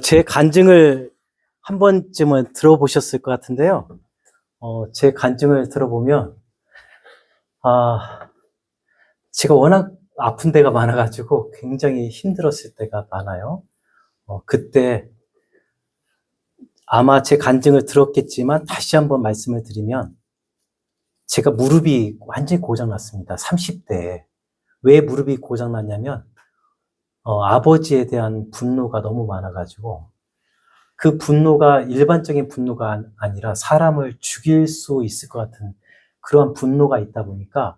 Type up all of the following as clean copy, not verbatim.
제 간증을 한 번쯤은 들어보셨을 것 같은데요. 제 간증을 들어보면, 아, 제가 워낙 아픈 데가 많아가지고 굉장히 힘들었을 때가 많아요. 그때 아마 제 간증을 들었겠지만 다시 한번 말씀을 드리면, 제가 무릎이 완전히 고장났습니다. 30대에. 왜 무릎이 고장났냐면, 아버지에 대한 분노가 너무 많아가지고, 그 분노가 일반적인 분노가 아니라 사람을 죽일 수 있을 것 같은 그러한 분노가 있다 보니까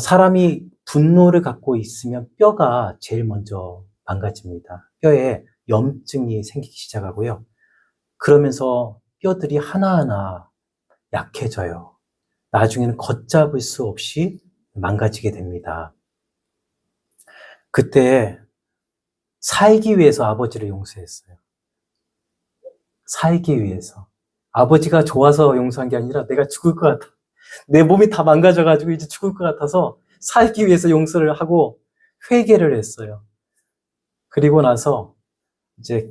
사람이 분노를 갖고 있으면 뼈가 제일 먼저 망가집니다. 뼈에 염증이 생기기 시작하고요. 그러면서 뼈들이 하나하나 약해져요. 나중에는 걷잡을 수 없이 망가지게 됩니다. 그때 살기 위해서 아버지를 용서했어요. 살기 위해서. 아버지가 좋아서 용서한 게 아니라 내가 죽을 것 같아. 내 몸이 다 망가져가지고 이제 죽을 것 같아서 살기 위해서 용서를 하고 회개를 했어요. 그리고 나서 이제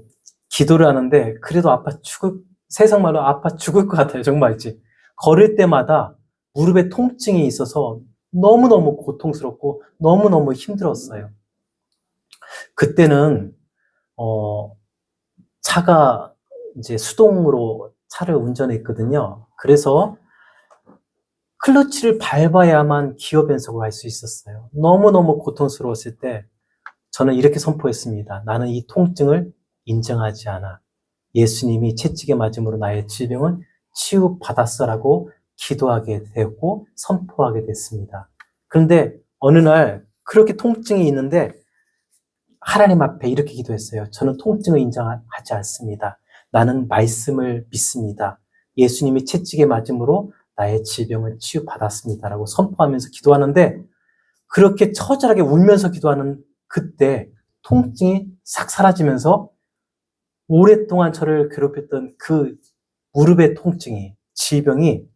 기도를 하는데 그래도 세상 말로 아파 죽을 것 같아요. 정말 이제 걸을 때마다 무릎에 통증이 있어서 너무너무 고통스럽고 너무너무 힘들었어요. 그때는 차가 이제 수동으로 차를 운전했거든요. 그래서 클러치를 밟아야만 기어 변속을 할 수 있었어요. 너무너무 고통스러웠을 때 저는 이렇게 선포했습니다. 나는 이 통증을 인정하지 않아. 예수님이 채찍에 맞음으로 나의 질병은 치유받았어라고 기도하게 되었고 선포하게 됐습니다. 그런데 어느 날 그렇게 통증이 있는데 하나님 앞에 이렇게 기도했어요. 저는 통증을 인정하지 않습니다. 나는 말씀을 믿습니다. 예수님이 채찍에 맞음으로 나의 질병을 치유받았습니다라고 선포하면서 기도하는데 그렇게 처절하게 울면서 기도하는 그때 통증이 싹 사라지면서 오랫동안 저를 괴롭혔던 그 무릎의 통증이, 질병이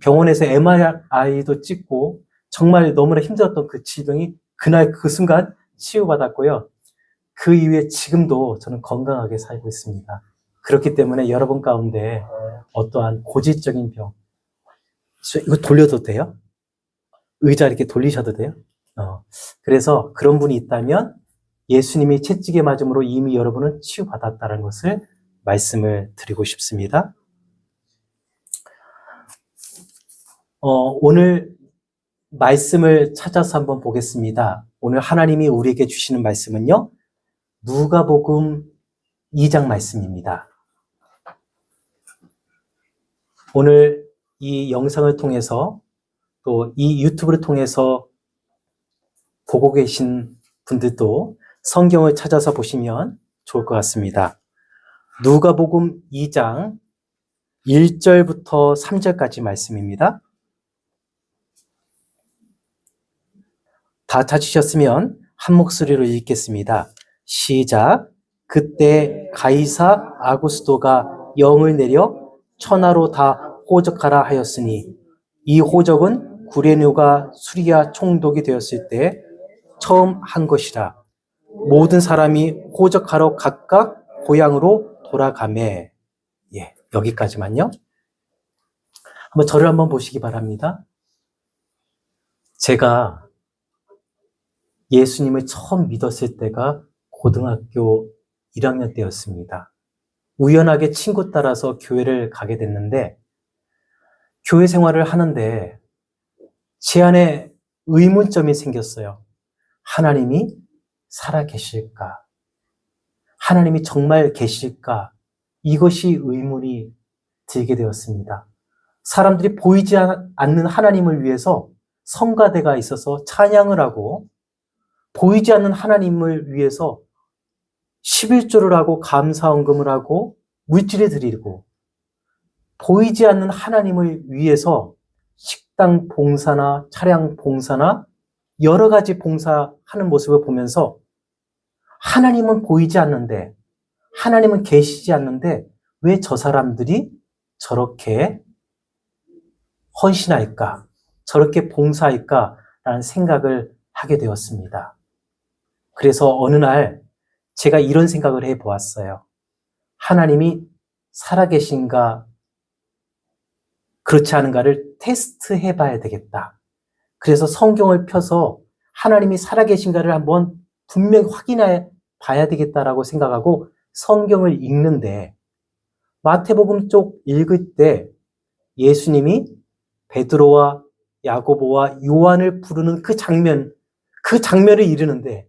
병원에서 MRI도 찍고 정말 너무나 힘들었던 그 질병이 그날 그 순간 치유받았고요. 그 이후에 지금도 저는 건강하게 살고 있습니다. 그렇기 때문에 여러분 가운데 어떠한 고질적인 병, 이거 돌려도 돼요? 의자 이렇게 돌리셔도 돼요? 그래서 그런 분이 있다면 예수님이 채찍에 맞음으로 이미 여러분은 치유받았다는 것을 말씀을 드리고 싶습니다. 오늘 말씀을 찾아서 한번 보겠습니다. 오늘 하나님이 우리에게 주시는 말씀은요, 누가복음 2장 말씀입니다. 오늘 이 영상을 통해서 또 이 유튜브를 통해서 보고 계신 분들도 성경을 찾아서 보시면 좋을 것 같습니다. 누가복음 2장 1절부터 3절까지 말씀입니다. 다 찾으셨으면 한 목소리로 읽겠습니다. 시작. 그때 가이사 아구스도가 영을 내려 천하로 다 호적하라 하였으니 이 호적은 구레누가 수리아 총독이 되었을 때 처음 한 것이라. 모든 사람이 호적하러 각각 고향으로 돌아가매. 여기까지만요. 저를 한번 보시기 바랍니다. 제가 예수님을 처음 믿었을 때가 고등학교 1학년 때였습니다. 우연하게 친구 따라서 교회를 가게 됐는데 교회 생활을 하는데 제 안에 의문점이 생겼어요. 하나님이 살아계실까? 하나님이 정말 계실까? 이것이 의문이 들게 되었습니다. 사람들이 보이지 않는 하나님을 위해서 성가대가 있어서 찬양을 하고 보이지 않는 하나님을 위해서 11조를 하고 감사헌금을 하고 물질을 드리고 보이지 않는 하나님을 위해서 식당 봉사나 차량 봉사나 여러 가지 봉사하는 모습을 보면서 하나님은 보이지 않는데 하나님은 계시지 않는데 왜 저 사람들이 저렇게 헌신할까? 저렇게 봉사할까? 라는 생각을 하게 되었습니다. 그래서 어느 날 제가 이런 생각을 해보았어요. 하나님이 살아계신가, 그렇지 않은가를 테스트 해봐야 되겠다. 그래서 성경을 펴서 하나님이 살아계신가를 한번 분명히 확인해 봐야 되겠다라고 생각하고 성경을 읽는데, 마태복음 쪽 읽을 때 예수님이 베드로와 야고보와 요한을 부르는 그 장면을 이르는데,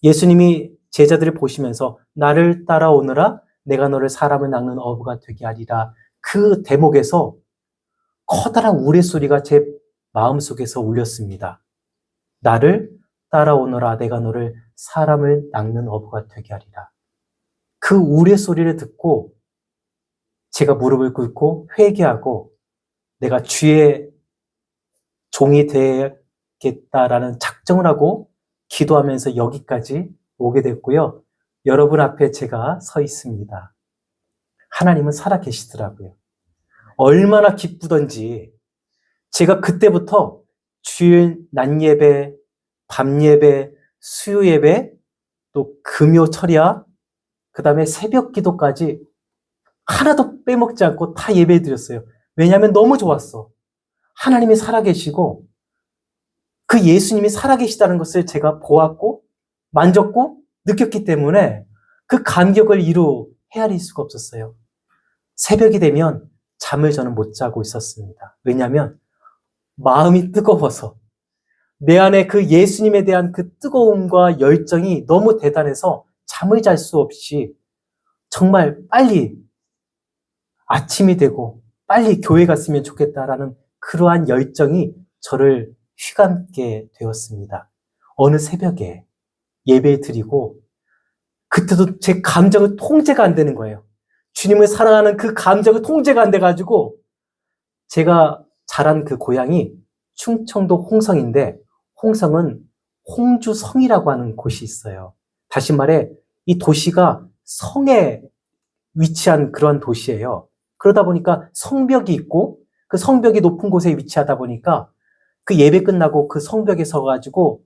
예수님이 제자들을 보시면서 나를 따라오너라 내가 너를 사람을 낚는 어부가 되게 하리라, 그 대목에서 커다란 우레소리가 제 마음속에서 울렸습니다. 나를 따라오너라 내가 너를 사람을 낚는 어부가 되게 하리라. 그 우레소리를 듣고 제가 무릎을 꿇고 회개하고 내가 주의 종이 되겠다라는 작정을 하고 기도하면서 여기까지 오게 됐고요. 여러분 앞에 제가 서 있습니다. 하나님은 살아계시더라고요. 얼마나 기쁘던지 제가 그때부터 주일 낮 예배, 밤 예배, 수요 예배, 또 금요 철야, 그 다음에 새벽 기도까지 하나도 빼먹지 않고 다 예배 드렸어요. 왜냐하면 너무 좋았어. 하나님이 살아계시고 그 예수님이 살아계시다는 것을 제가 보았고 만졌고 느꼈기 때문에 그 감격을 이루 헤아릴 수가 없었어요. 새벽이 되면 잠을 저는 못 자고 있었습니다. 왜냐하면 마음이 뜨거워서 내 안에 그 예수님에 대한 그 뜨거움과 열정이 너무 대단해서 잠을 잘 수 없이 정말 빨리 아침이 되고 빨리 교회 갔으면 좋겠다라는 그러한 열정이 저를 휘감게 되었습니다. 어느 새벽에 예배 드리고 그때도 제 감정은 통제가 안 되는 거예요. 주님을 사랑하는 그 감정은 통제가 안 돼가지고 제가 자란 그 고향이 충청도 홍성인데 홍성은 홍주성이라고 하는 곳이 있어요. 다시 말해 이 도시가 성에 위치한 그런 도시예요. 그러다 보니까 성벽이 있고 그 성벽이 높은 곳에 위치하다 보니까 그 예배 끝나고 그 성벽에 서가지고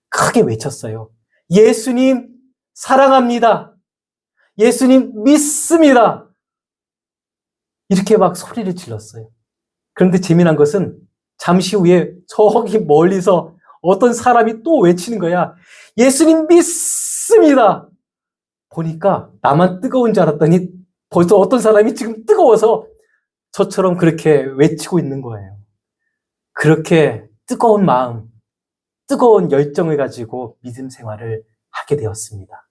크게 외쳤어요. 예수님 사랑합니다. 예수님 믿습니다. 이렇게 막 소리를 질렀어요. 그런데 재미난 것은 잠시 후에 저기 멀리서 어떤 사람이 또 외치는 거야. 예수님 믿습니다. 보니까 나만 뜨거운 줄 알았더니 벌써 어떤 사람이 지금 뜨거워서 저처럼 그렇게 외치고 있는 거예요. 그렇게 뜨거운 마음, 뜨거운 열정을 가지고 믿음 생활을 하게 되었습니다.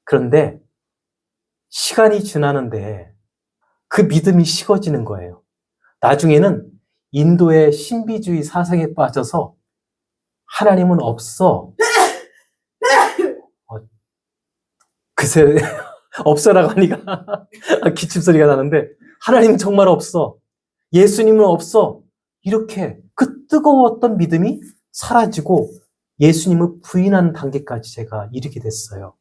그런데 시간이 지나는데 그 믿음이 식어지는 거예요. 나중에는 인도의 신비주의 사상에 빠져서 하나님은 없어. 글쎄, 없어라고 하니까 기침소리가 나는데 하나님은 정말 없어. 예수님은 없어. 이렇게 그 뜨거웠던 믿음이 사라지고 예수님을 부인하는 단계까지 제가 이르게 됐어요.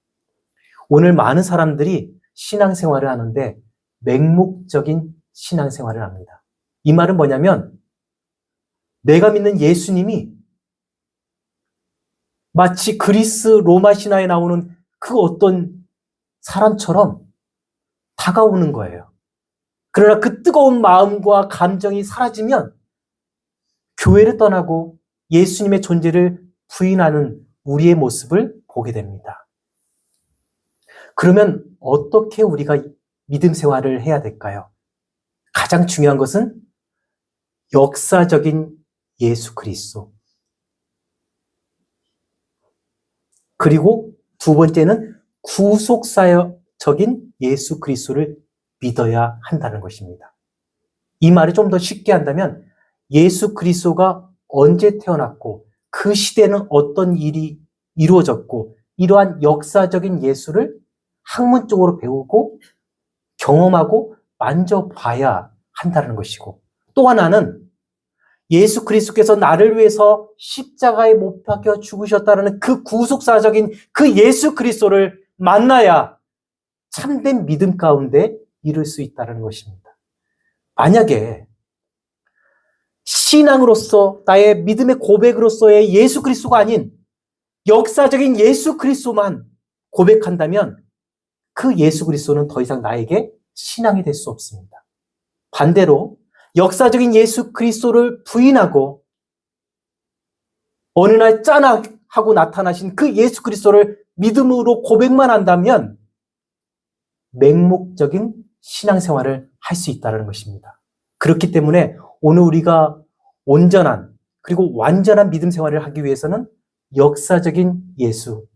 오늘 많은 사람들이 신앙생활을 하는데 맹목적인 신앙생활을 합니다. 이 말은 뭐냐면 내가 믿는 예수님이 마치 그리스 로마 신화에 나오는 그 어떤 사람처럼 다가오는 거예요. 그러나 그 뜨거운 마음과 감정이 사라지면 교회를 떠나고 예수님의 존재를 부인하는 우리의 모습을 보게 됩니다. 그러면 어떻게 우리가 믿음 생활을 해야 될까요? 가장 중요한 것은 역사적인 예수 그리스도. 그리고 두 번째는 구속사적인 예수 그리스도를 믿어야 한다는 것입니다. 이 말을 좀 더 쉽게 한다면 예수 그리스도가 언제 태어났고 그 시대는 어떤 일이 이루어졌고 이러한 역사적인 예수를 학문적으로 배우고 경험하고 만져봐야 한다는 것이고, 또 하나는 예수 그리스도께서 나를 위해서 십자가에 못 박혀 죽으셨다는 그 구속사적인 그 예수 그리스도를 만나야 참된 믿음 가운데 이룰 수 있다는 것입니다. 만약에 신앙으로서 나의 믿음의 고백으로서의 예수 그리스도가 아닌 역사적인 예수 그리스도만 고백한다면 그 예수 그리스도는 더 이상 나에게 신앙이 될 수 없습니다. 반대로 역사적인 예수 그리스도를 부인하고 어느 날 짠 하고 나타나신 그 예수 그리스도를 믿음으로 고백만 한다면 맹목적인 신앙생활을 할 수 있다는 것입니다. 그렇기 때문에 오늘 우리가 온전한 그리고 완전한 믿음 생활을 하기 위해서는 역사적인 예수,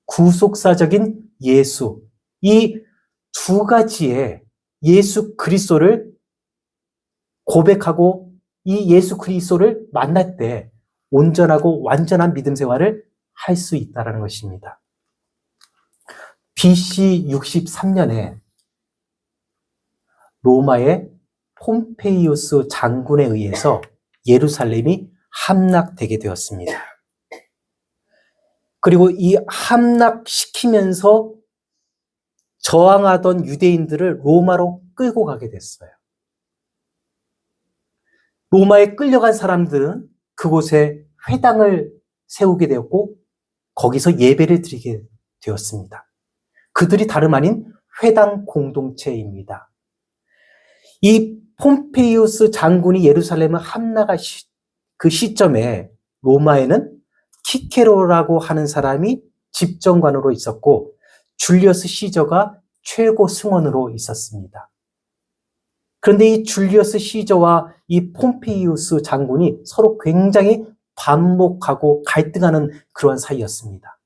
구속사적인 예수, 이 두 가지의 예수 그리스도를 고백하고 이 예수 그리스도를 만날 때 온전하고 완전한 믿음 생활을 할 수 있다는 것입니다. BC 63년에 로마의 폼페이우스 장군에 의해서 예루살렘이 함락되게 되었습니다. 그리고 이 함락시키면서 저항하던 유대인들을 로마로 끌고 가게 됐어요. 로마에 끌려간 사람들은 그곳에 회당을 세우게 되었고 거기서 예배를 드리게 되었습니다. 그들이 다름 아닌 회당 공동체입니다. 이 폼페이우스 장군이 함락할 그 시점에 로마에는 키케로라고 하는 사람이 집정관으로 있었고 줄리어스 시저가 최고 승원으로 있었습니다. 그런데 이 줄리어스 시저와 이 폼페이우스 장군이 서로 굉장히 반목하고 갈등하는 그러한 사이였습니다.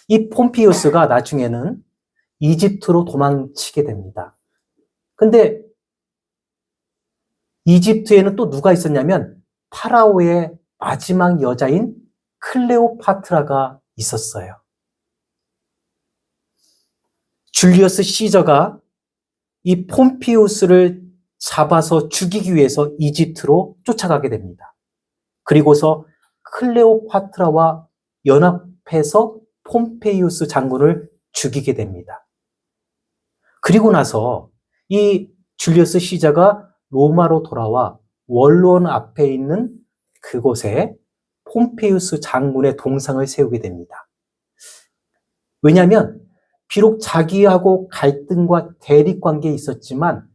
이 폼페이우스가 나중에는 이집트로 도망치게 됩니다. 근데 이집트에는 또 누가 있었냐면 파라오의 마지막 여자인 클레오파트라가 있었어요. 줄리어스 시저가 이 폼페이우스를 잡아서 죽이기 위해서 이집트로 쫓아가게 됩니다. 그리고서 클레오파트라와 연합해서 폼페이우스 장군을 죽이게 됩니다. 그리고 나서 이 줄리어스 시저가 로마로 돌아와 원로원 앞에 있는 그곳에 폼페이우스 장군의 동상을 세우게 됩니다. 왜냐하면 비록 자기하고 갈등과 대립관계에 있었지만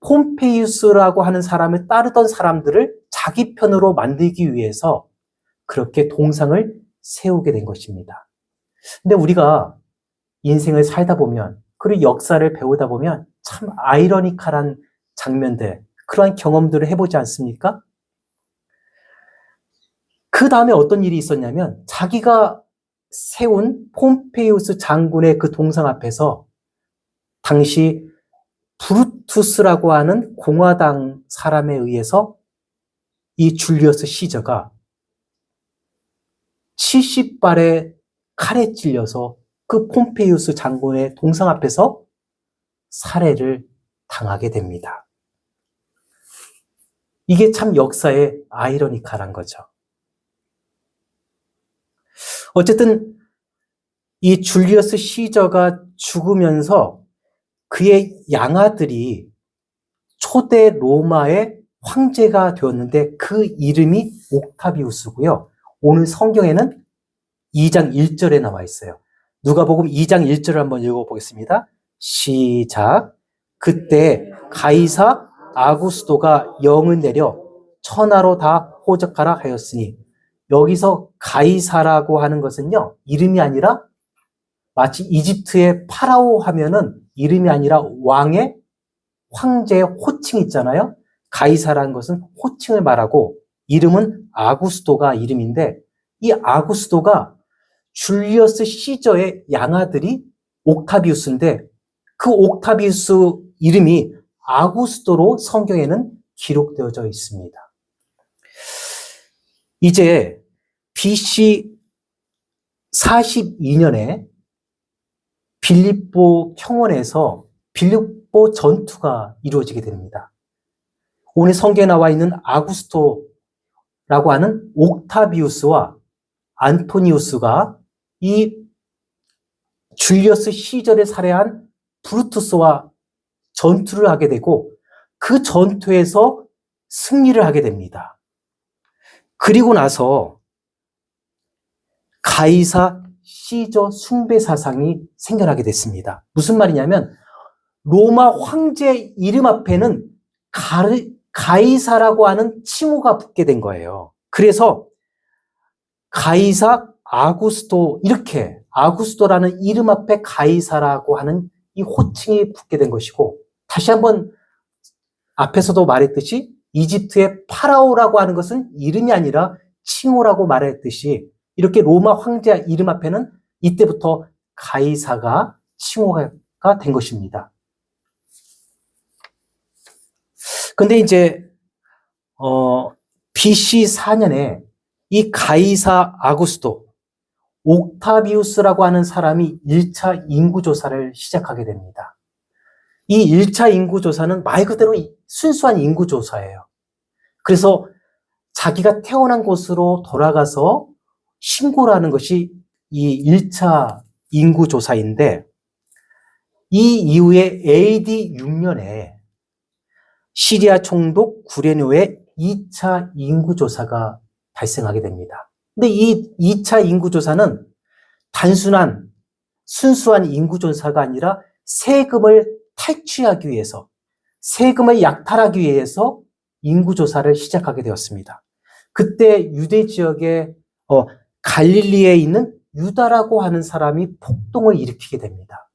폼페이우스라고 하는 사람을 따르던 사람들을 자기 편으로 만들기 위해서 그렇게 동상을 세우게 된 것입니다. 근데 우리가 인생을 살다 보면 그리고 역사를 배우다 보면 참 아이러니컬한 장면들, 그러한 경험들을 해보지 않습니까? 그 다음에 어떤 일이 있었냐면 자기가 세운 폼페이우스 장군의 그 동상 앞에서 당시 브루투스라고 하는 공화당 사람에 의해서 이 줄리어스 시저가 70발의 칼에 찔려서 그 폼페이우스 장군의 동상 앞에서 살해를 당하게 됩니다. 이게 참 역사의 아이러니컬한 거죠. 어쨌든 이 줄리어스 시저가 죽으면서 그의 양아들이 초대 로마의 황제가 되었는데 그 이름이 옥타비우스고요. 오늘 성경에는 2장 1절에 나와 있어요. 누가복음 2장 1절을 한번 읽어보겠습니다. 시작. 그때 가이사 아구스도가 영을 내려 천하로 다 호적하라 하였으니, 여기서 가이사라고 하는 것은요, 이름이 아니라 마치 이집트의 파라오 하면은 이름이 아니라 왕의, 황제의 호칭 있잖아요. 가이사라는 것은 호칭을 말하고 이름은 아구스도가 이름인데, 이 아구스도가 줄리어스 시저의 양아들이 옥타비우스인데 그 옥타비우스 이름이 아구스도로 성경에는 기록되어져 있습니다. 이제 BC 42년에 빌립보 평원에서 빌립보 전투가 이루어지게 됩니다. 오늘 성경에 나와 있는 아구스토라고 하는 옥타비우스와 안토니우스가 이 줄리어스 시저를 살해한 브루투스와 전투를 하게 되고 그 전투에서 승리를 하게 됩니다. 그리고 나서 가이사 시저 숭배 사상이 생겨나게 됐습니다. 무슨 말이냐면 로마 황제 이름 앞에는 가이사라고 하는 칭호가 붙게 된 거예요. 그래서 가이사 아구스토, 이렇게 아구스토라는 이름 앞에 가이사라고 하는 이 호칭이 붙게 된 것이고, 다시 한번 앞에서도 말했듯이 이집트의 파라오라고 하는 것은 이름이 아니라 칭호라고 말했듯이 이렇게 로마 황제 이름 앞에는 이때부터 가이사가 칭호가 된 것입니다. 근데 이제 BC 4년에 이 가이사 아구스토 옥타비우스라고 하는 사람이 1차 인구조사를 시작하게 됩니다. 이 1차 인구조사는 말 그대로 순수한 인구조사예요. 그래서 자기가 태어난 곳으로 돌아가서 신고를 하는 것이 이 1차 인구조사인데, 이 이후에 AD 6년에 시리아 총독 구레뇨의 2차 인구조사가 발생하게 됩니다. 근데 이 2차 인구조사는 단순한 순수한 인구조사가 아니라 세금을 탈취하기 위해서, 세금을 약탈하기 위해서 인구조사를 시작하게 되었습니다. 그때 유대 지역에 갈릴리에 있는 유다라고 하는 사람이 폭동을 일으키게 됩니다.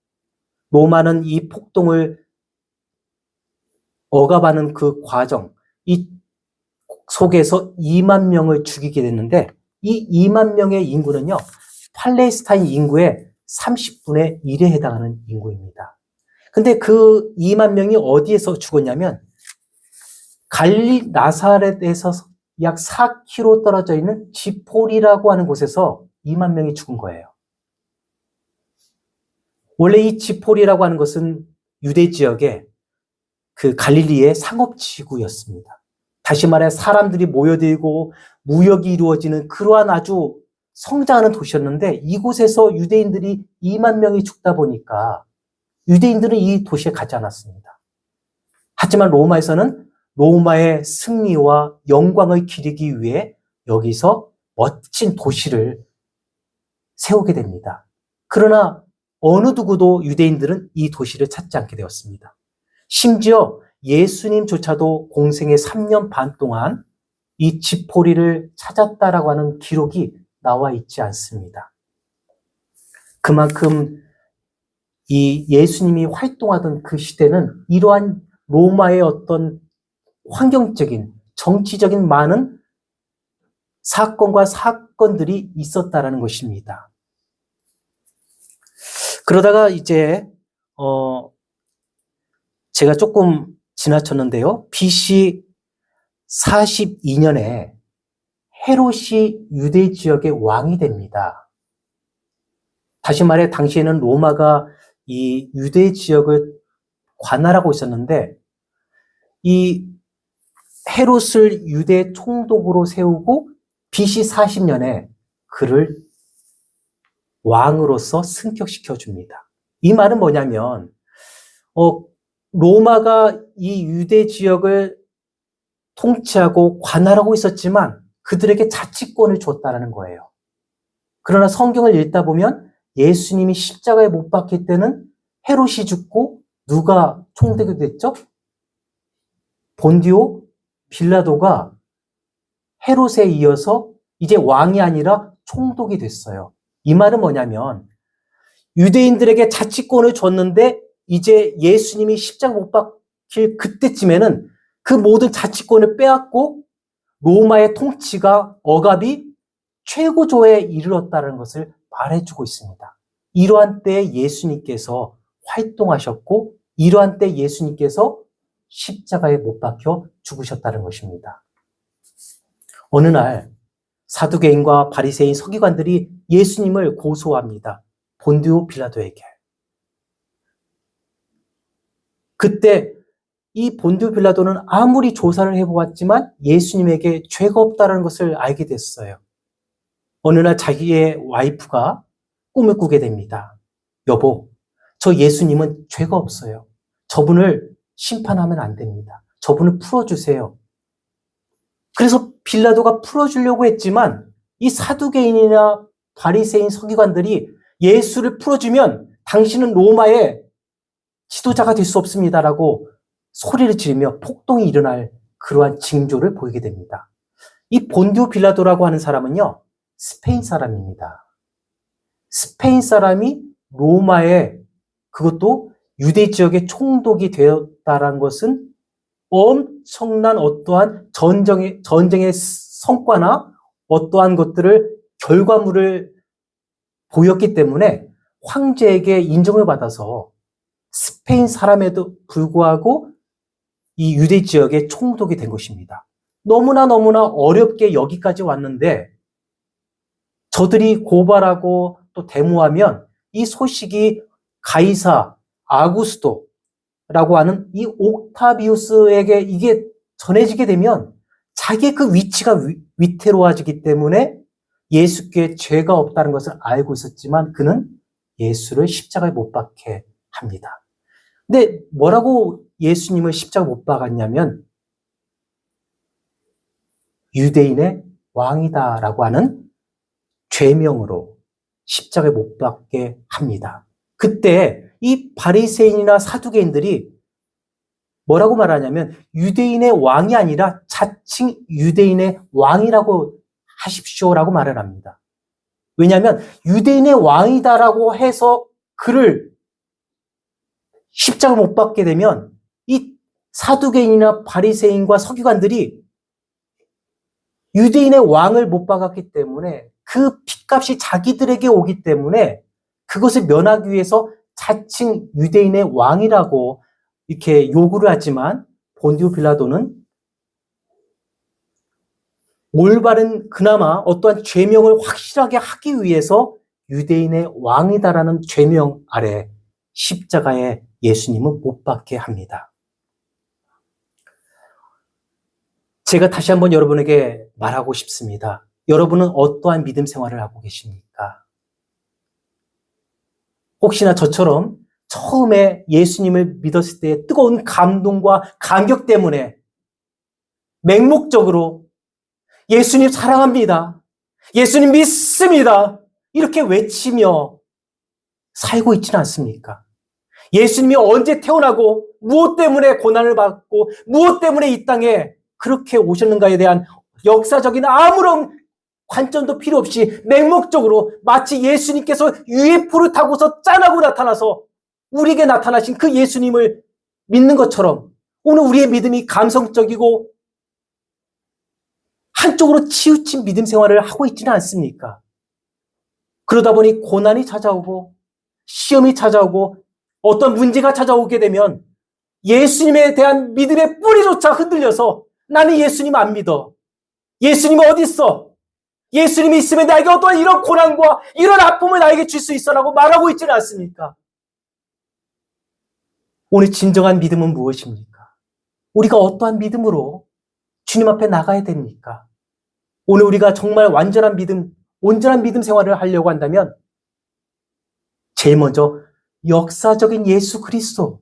로마는 이 폭동을 억압하는 그 과정, 이 속에서 2만 명을 죽이게 됐는데, 이 2만 명의 인구는요, 팔레스타인 인구의 30분의 1에 해당하는 인구입니다. 근데 그 2만 명이 어디에서 죽었냐면 갈릴리 나사렛에서 약 4km 떨어져 있는 지폴이라고 하는 곳에서 2만 명이 죽은 거예요. 원래 이 지폴이라고 하는 것은 유대 지역의 그 갈릴리의 상업지구였습니다. 다시 말해 사람들이 모여들고 무역이 이루어지는 그러한 아주 성장하는 도시였는데, 이곳에서 유대인들이 2만 명이 죽다 보니까 유대인들은 이 도시에 가지 않았습니다. 하지만 로마에서는 로마의 승리와 영광을 기리기 위해 여기서 멋진 도시를 세우게 됩니다. 그러나 어느 누구도 유대인들은 이 도시를 찾지 않게 되었습니다. 심지어 예수님조차도 공생의 3년 반 동안 이 지포리를 찾았다라고 하는 기록이 나와 있지 않습니다. 그만큼 이 예수님이 활동하던 그 시대는 이러한 로마의 어떤 환경적인, 정치적인 많은 사건과 사건들이 있었다라는 것입니다. 그러다가 이제 제가 조금 지나쳤는데요. BC 42년에 헤롯이 유대 지역의 왕이 됩니다. 다시 말해 당시에는 로마가 이 유대 지역을 관할하고 있었는데, 이 헤롯을 유대 총독으로 세우고 BC 40년에 그를 왕으로서 승격시켜 줍니다. 이 말은 뭐냐면 로마가 이 유대 지역을 통치하고 관할하고 있었지만 그들에게 자치권을 줬다는 거예요. 그러나 성경을 읽다 보면 예수님이 십자가에 못 박힐 때는 헤롯이 죽고 누가 총독이 됐죠? 본디오 빌라도가 헤롯에 이어서 이제 왕이 아니라 총독이 됐어요. 이 말은 뭐냐면 유대인들에게 자치권을 줬는데 이제 예수님이 십자가 못 박힐 그때쯤에는 그 모든 자치권을 빼앗고 로마의 통치가 억압이 최고조에 이르렀다는 것을 말해주고 있습니다. 이러한 때에 예수님께서 활동하셨고 이러한 때 예수님께서 십자가에 못 박혀 죽으셨다는 것입니다. 어느 날 사두개인과 바리새인 서기관들이 예수님을 고소합니다. 본디오 빌라도에게. 그때 이 본디오 빌라도는 아무리 조사를 해보았지만 예수님에게 죄가 없다는 것을 알게 됐어요. 어느 날 자기의 와이프가 꿈을 꾸게 됩니다. 여보, 저 예수님은 죄가 없어요. 저분을 심판하면 안 됩니다. 저분을 풀어주세요. 그래서 빌라도가 풀어주려고 했지만 이 사두개인이나 바리새인 서기관들이 예수를 풀어주면 당신은 로마의 지도자가 될 수 없습니다라고 소리를 지르며 폭동이 일어날 그러한 징조를 보이게 됩니다. 이 본디오 빌라도라고 하는 사람은요, 스페인 사람입니다. 스페인 사람이 로마에, 그것도 유대 지역의 총독이 되었다는 것은 엄청난 어떠한 전쟁의 성과나 어떠한 것들을, 결과물을 보였기 때문에 황제에게 인정을 받아서 스페인 사람에도 불구하고 이 유대 지역의 총독이 된 것입니다. 너무나 어렵게 여기까지 왔는데 저들이 고발하고 또 데모하면 이 소식이 가이사 아구스토라고 하는 이 옥타비우스에게 이게 전해지게 되면 자기의 그 위치가 위태로워지기 때문에 예수께 죄가 없다는 것을 알고 있었지만 그는 예수를 십자가에 못 박게 합니다. 근데 뭐라고 예수님을 십자가에 못 박았냐면 유대인의 왕이다라고 하는 죄명으로 십자가에 못 박게 합니다. 그때 이 바리새인이나 사두개인들이 뭐라고 말하냐면 유대인의 왕이 아니라 자칭 유대인의 왕이라고 하십시오라고 말을 합니다. 왜냐하면 유대인의 왕이다라고 해서 그를 십자가 못 박게 되면 이 사두개인이나 바리새인과 서기관들이 유대인의 왕을 못 박았기 때문에 그 핏값이 자기들에게 오기 때문에 그것을 면하기 위해서 자칭 유대인의 왕이라고 이렇게 요구를 하지만 본디오 빌라도는 올바른 그나마 어떠한 죄명을 확실하게 하기 위해서 유대인의 왕이다라는 죄명 아래 십자가에 예수님은 못 박게 합니다. 제가 다시 한번 여러분에게 말하고 싶습니다. 여러분은 어떠한 믿음 생활을 하고 계십니까? 혹시나 저처럼 처음에 예수님을 믿었을 때 뜨거운 감동과 감격 때문에 맹목적으로 예수님 사랑합니다. 예수님 믿습니다. 이렇게 외치며 살고 있지는 않습니까? 예수님이 언제 태어나고 무엇 때문에 고난을 받고 무엇 때문에 이 땅에 그렇게 오셨는가에 대한 역사적인 아무런 관점도 필요 없이 맹목적으로 마치 예수님께서 UFO를 타고서 짠하고 나타나서 우리에게 나타나신 그 예수님을 믿는 것처럼 오늘 우리의 믿음이 감성적이고 한쪽으로 치우친 믿음 생활을 하고 있지는 않습니까? 그러다 보니 고난이 찾아오고 시험이 찾아오고 어떤 문제가 찾아오게 되면 예수님에 대한 믿음의 뿌리조차 흔들려서 나는 예수님 안 믿어. 예수님 어디 있어? 예수님이 있으면 나에게 어떠한 이런 고난과 이런 아픔을 나에게 줄 수 있어라고 말하고 있지는 않습니까? 오늘 진정한 믿음은 무엇입니까? 우리가 어떠한 믿음으로 주님 앞에 나가야 됩니까? 오늘 우리가 정말 완전한 믿음, 온전한 믿음 생활을 하려고 한다면 제일 먼저 역사적인 예수 그리스도,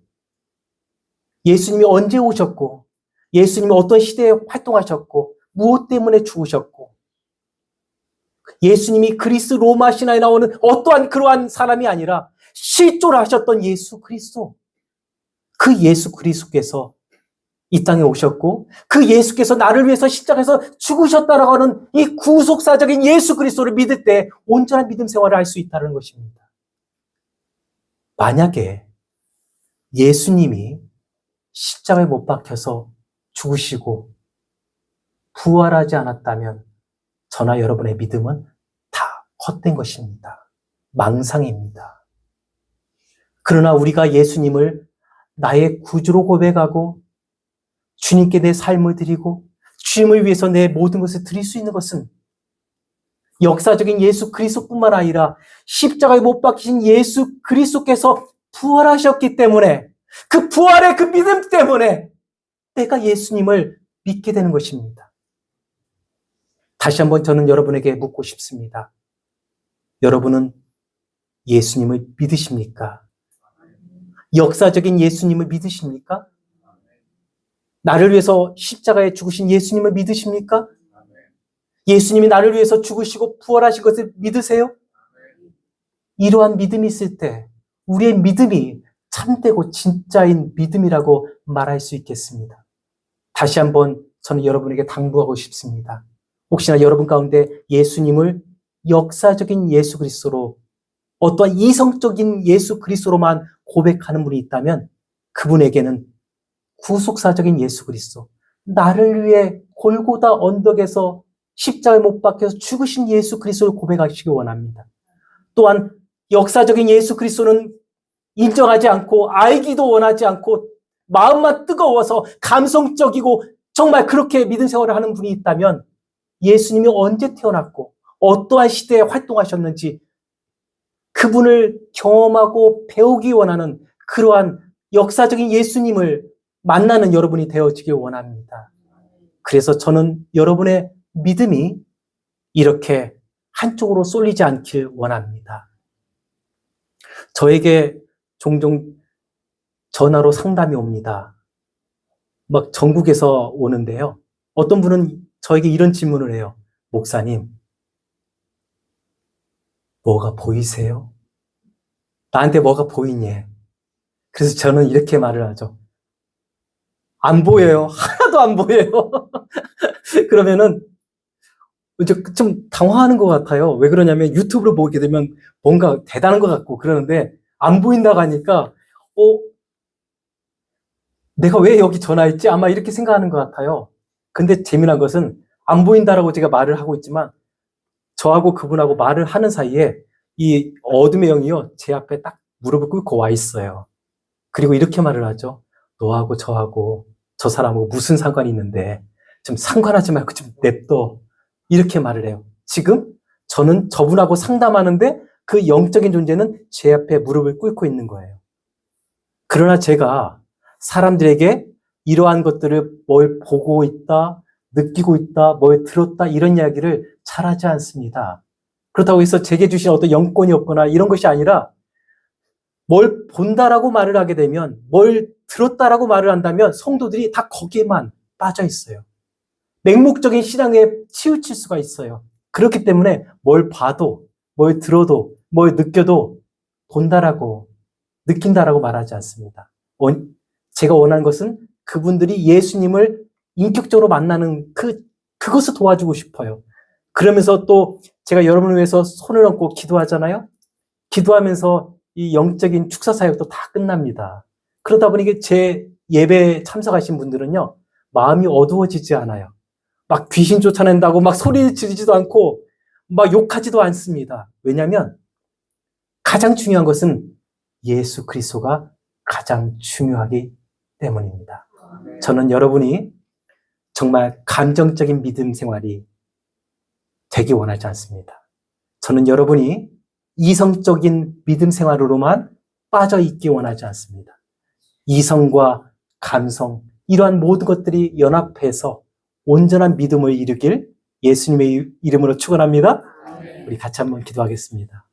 예수님이 언제 오셨고 예수님이 어떤 시대에 활동하셨고 무엇 때문에 죽으셨고 예수님이 그리스 로마 신화에 나오는 어떠한 그러한 사람이 아니라 실존 하셨던 예수 그리스도, 그 예수 그리스도께서 이 땅에 오셨고 그 예수께서 나를 위해서 십자가에서 죽으셨다라고 하는 이 구속사적인 예수 그리스도를 믿을 때 온전한 믿음 생활을 할 수 있다는 것입니다. 만약에 예수님이 십자가에 못 박혀서 죽으시고 부활하지 않았다면 저나 여러분의 믿음은 다 헛된 것입니다. 망상입니다. 그러나 우리가 예수님을 나의 구주로 고백하고 주님께 내 삶을 드리고 주님을 위해서 내 모든 것을 드릴 수 있는 것은 역사적인 예수 그리스도뿐만 아니라 십자가에 못 박히신 예수 그리스도께서 부활하셨기 때문에 그 부활의 그 믿음 때문에 내가 예수님을 믿게 되는 것입니다. 다시 한번 저는 여러분에게 묻고 싶습니다. 여러분은 예수님을 믿으십니까? 역사적인 예수님을 믿으십니까? 나를 위해서 십자가에 죽으신 예수님을 믿으십니까? 예수님이 나를 위해서 죽으시고 부활하신 것을 믿으세요? 이러한 믿음이 있을 때 우리의 믿음이 참되고 진짜인 믿음이라고 말할 수 있겠습니다. 다시 한번 저는 여러분에게 당부하고 싶습니다. 혹시나 여러분 가운데 예수님을 역사적인 예수 그리스도로, 어떠한 이성적인 예수 그리스도로만 고백하는 분이 있다면 그분에게는 구속사적인 예수 그리스도, 나를 위해 골고다 언덕에서 십자가에 못 박혀서 죽으신 예수 그리스도를 고백하시기 원합니다. 또한 역사적인 예수 그리스도는 인정하지 않고 알기도 원하지 않고 마음만 뜨거워서 감성적이고 정말 그렇게 믿음 생활을 하는 분이 있다면 예수님이 언제 태어났고 어떠한 시대에 활동하셨는지 그분을 경험하고 배우기 원하는 그러한 역사적인 예수님을 만나는 여러분이 되어지길 원합니다. 그래서 저는 여러분의 믿음이 이렇게 한쪽으로 쏠리지 않길 원합니다. 저에게 종종 전화로 상담이 옵니다. 막 전국에서 오는데요. 어떤 분은 저에게 이런 질문을 해요. 목사님, 뭐가 보이세요? 나한테 뭐가 보이니? 그래서 저는 이렇게 말을 하죠. 안 보여요. 하나도 안 보여요. 그러면은 이제 좀 당황하는 것 같아요. 왜 그러냐면 유튜브로 보게 되면 뭔가 대단한 것 같고 그러는데 안 보인다고 하니까 내가 왜 여기 전화했지? 아마 이렇게 생각하는 것 같아요. 근데 재미난 것은 안 보인다라고 제가 말을 하고 있지만 저하고 그분하고 말을 하는 사이에 이 어둠의 영이요, 제 앞에 딱 무릎을 꿇고 와 있어요. 그리고 이렇게 말을 하죠. 너하고 저하고 저 사람하고 무슨 상관이 있는데 좀 상관하지 말고 좀 냅둬. 이렇게 말을 해요. 지금 저는 저분하고 상담하는데 그 영적인 존재는 제 앞에 무릎을 꿇고 있는 거예요. 그러나 제가 사람들에게 이러한 것들을 뭘 보고 있다, 느끼고 있다, 뭘 들었다 이런 이야기를 잘하지 않습니다. 그렇다고 해서 제게 주신 어떤 영권이 없거나 이런 것이 아니라 뭘 본다라고 말을 하게 되면, 뭘 들었다라고 말을 한다면 성도들이 다 거기에만 빠져 있어요. 맹목적인 신앙에 치우칠 수가 있어요. 그렇기 때문에 뭘 봐도, 뭘 들어도, 뭘 느껴도 본다라고, 느낀다라고 말하지 않습니다. 제가 원하는 것은 그분들이 예수님을 인격적으로 만나는 그것을 도와주고 싶어요. 그러면서 또 제가 여러분을 위해서 손을 얹고 기도하잖아요. 기도하면서 이 영적인 축사 사역도 다 끝납니다. 그러다 보니 제 예배에 참석하신 분들은요, 마음이 어두워지지 않아요. 막 귀신 쫓아낸다고 막 소리 지르지도 않고 막 욕하지도 않습니다. 왜냐하면 가장 중요한 것은 예수 그리스도가 가장 중요하기 때문입니다. 저는 여러분이 정말 감정적인 믿음 생활이 되기 원하지 않습니다. 저는 여러분이 이성적인 믿음 생활으로만 빠져 있기 원하지 않습니다. 이성과 감성, 이러한 모든 것들이 연합해서 온전한 믿음을 이루길 예수님의 이름으로 축원합니다. 우리 같이 한번 기도하겠습니다.